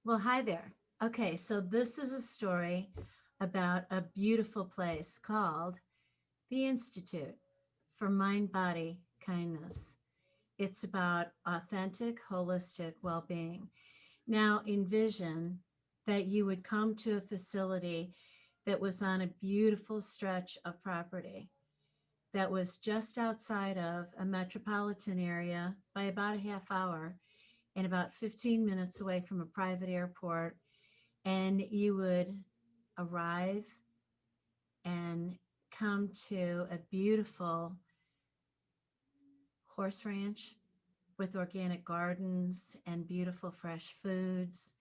Well, hi there. Okay, so this is a story about a beautiful place called the Institute for Mind Body Kindness. It's about authentic, holistic well being. Now, envision that you would come to a facility that was on a beautiful stretch of property that was just outside of a metropolitan area by about a half hour and about 15 minutes away from a private airport. And you would arrive and come to a beautiful horse ranch with organic gardens and beautiful fresh foods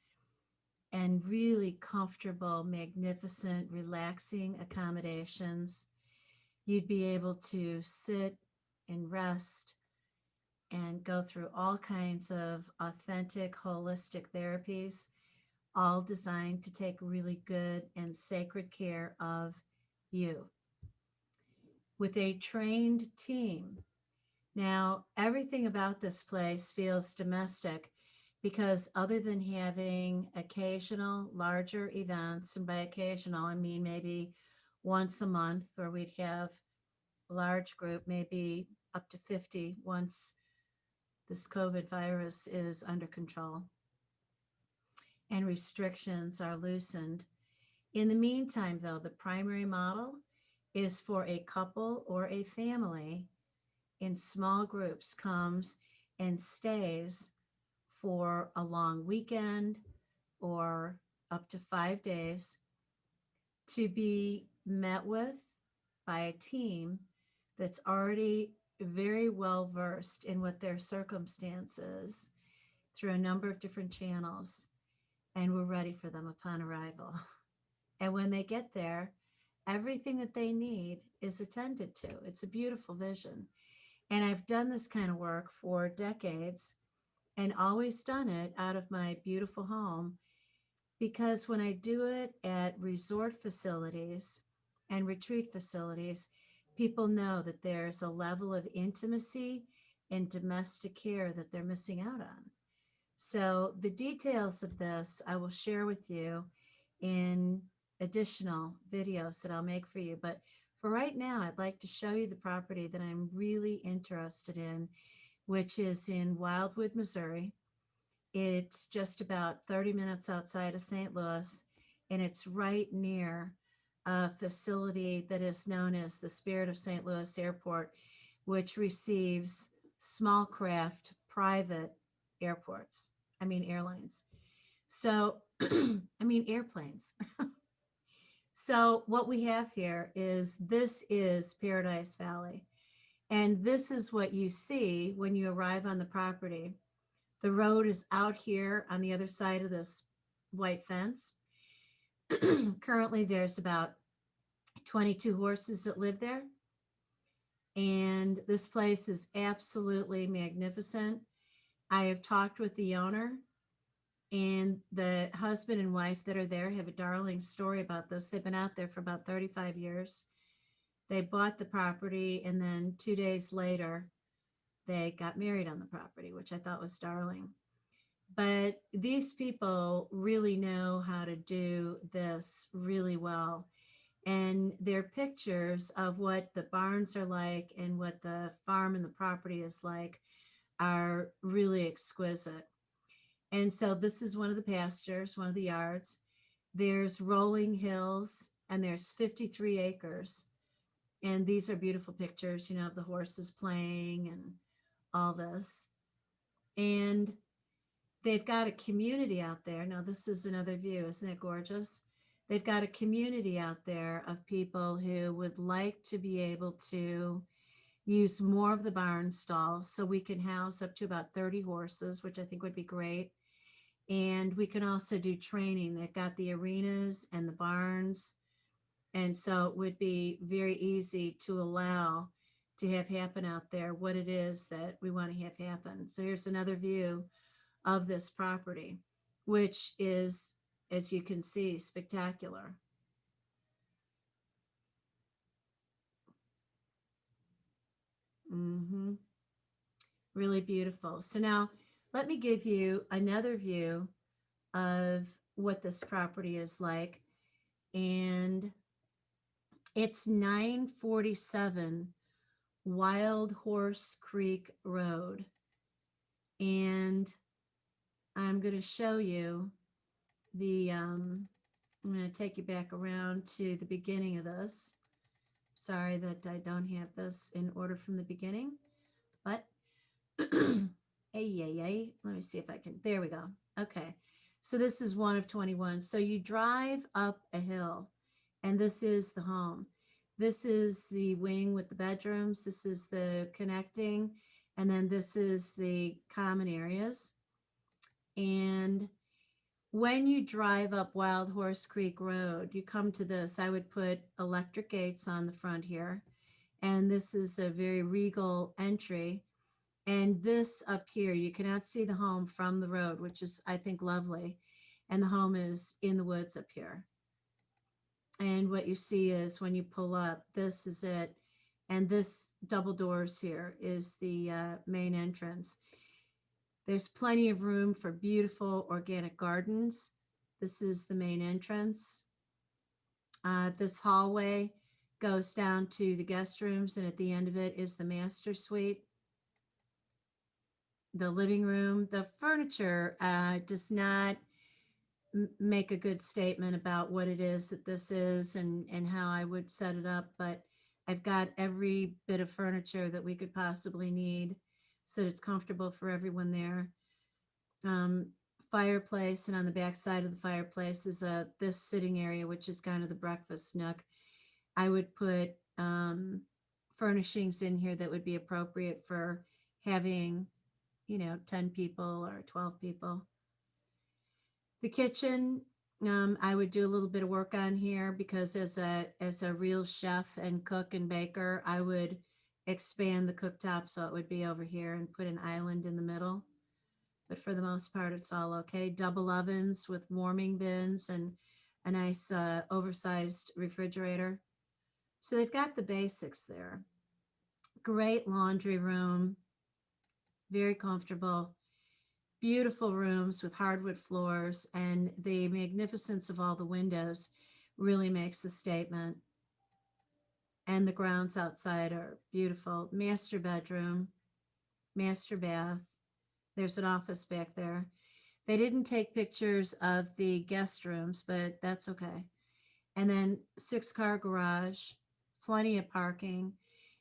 and really comfortable, magnificent, relaxing accommodations. You'd be able to sit and rest and go through all kinds of authentic, holistic therapies, all designed to take really good and sacred care of you with a trained team. Now, everything about this place feels domestic because, other than having occasional larger events, and by occasional, I mean maybe once a month, where we'd have a large group, maybe up to 50 once this COVID virus is under control and restrictions are loosened. In the meantime, though, the primary model is for a couple or a family in small groups comes and stays for a long weekend or up to 5 days to be met with by a team that's already very well versed in what their circumstances through a number of different channels, and we're ready for them upon arrival. And when they get there, everything that they need is attended to. It's a beautiful vision. And I've done this kind of work for decades and always done it out of my beautiful home because when I do it at resort facilities and retreat facilities, people know that there's a level of intimacy and domestic care that they're missing out on. So, the details of this I will share with you in additional videos that I'll make for you. But for right now, I'd like to show you the property that I'm really interested in, which is in Wildwood, Missouri. It's just about 30 minutes outside of St. Louis, and it's right near a facility that is known as the Spirit of St. Louis Airport, which receives small craft private airports. I mean, airlines. So, I mean, airplanes. So, what we have here is this is Paradise Valley. And this is what you see when you arrive on the property. The road is out here on the other side of this white fence. Currently, there's about 22 horses that live there. And this place is absolutely magnificent. I have talked with the owner, and the husband and wife that are there have a darling story about this. They've been out there for about 35 years. They bought the property, and then 2 days later, they got married on the property, which I thought was darling. But these people really know how to do this really well. And their pictures of what the barns are like and what the farm and the property is like are really exquisite. And so this is one of the pastures, one of the yards. There's rolling hills and there's 53 acres. And these are beautiful pictures, you know, of the horses playing and all this. And they've got a community out there. Now, this is another view. Isn't it gorgeous? They've got a community out there of people who would like to be able to use more of the barn stalls so we can house up to about 30 horses, which I think would be great. And we can also do training. They've got the arenas and the barns. And so it would be very easy to allow to have happen out there what it is that we want to have happen. So here's another view of this property, which is, as you can see, spectacular. Hmm. Really beautiful. So now let me give you another view of what this property is like. And it's 947 Wild Horse Creek Road. And I'm going to show you I'm going to take you back around to the beginning of this. Sorry that I don't have this in order from the beginning, but let me see if I can. There we go. Okay. So this is one of 21. So you drive up a hill, and this is the home. This is the wing with the bedrooms. This is the connecting, and then this is the common areas. And when you drive up Wild Horse Creek Road, you come to this. I would put electric gates on the front here. And this is a very regal entry. And this up here, you cannot see the home from the road, which is, I think, lovely. And the home is in the woods up here. And what you see is when you pull up, this is it. And this double doors here is the main entrance. There's plenty of room for beautiful organic gardens. This is the main entrance. This hallway goes down to the guest rooms, and at the end of it is the master suite. The living room, the furniture does not make a good statement about what it is that this is and how I would set it up, but I've got every bit of furniture that we could possibly need so that it's comfortable for everyone there. Um, Fireplace, and on the back side of the fireplace is this sitting area, which is kind of the breakfast nook. I would put furnishings in here that would be appropriate for having 10 people or 12 people. The kitchen, I would do a little bit of work on here because as a real chef and cook and baker, I would expand the cooktop so it would be over here and put an island in the middle. But for the most part, it's all okay. Double ovens with warming bins and a nice oversized refrigerator. So they've got the basics there. Great laundry room, very comfortable. Beautiful rooms with hardwood floors, and the magnificence of all the windows really makes a statement. And the grounds outside are beautiful. Master bedroom, master bath. There's an office back there. They didn't take pictures of the guest rooms, but that's okay. And then 6-car garage, plenty of parking.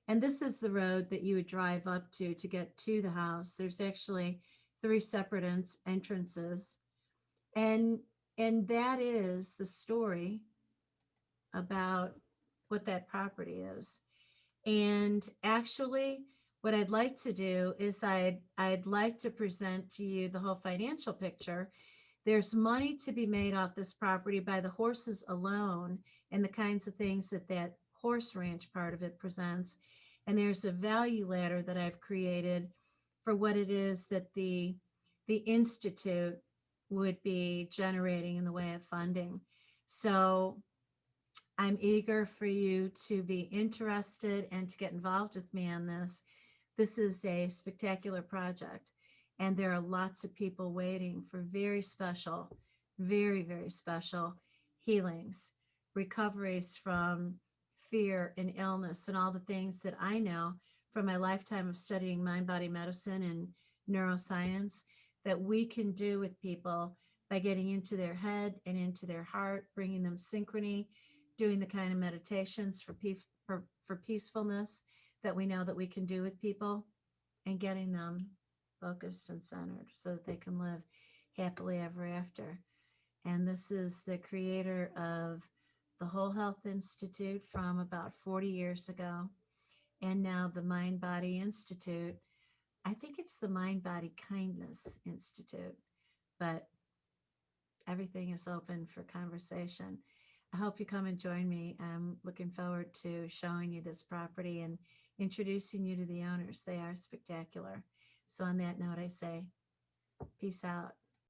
And this is the road that you would drive up to get to the house. There's actually 3 separate entrances. And that is the story about what that property is. And actually, what I'd like to do is I'd like to present to you the whole financial picture. There's money to be made off this property by the horses alone and the kinds of things that horse ranch part of it presents. And there's a value ladder that I've created for what it is that the institute would be generating in the way of funding. So I'm eager for you to be interested and to get involved with me on this. This is a spectacular project, and there are lots of people waiting for very special, very, very special healings, recoveries from fear and illness, and all the things that I know from my lifetime of studying mind-body medicine and neuroscience that we can do with people by getting into their head and into their heart, bringing them synchrony, doing the kind of meditations for peacefulness that we know that we can do with people, and getting them focused and centered so that they can live happily ever after. And this is the creator of the Whole Health Institute from about 40 years ago, and now the Mind Body Institute. I think it's the Mind Body Kindness Institute, but everything is open for conversation. I hope you come and join me. I'm looking forward to showing you this property and introducing you to the owners. They are spectacular. So on that note, I say, peace out.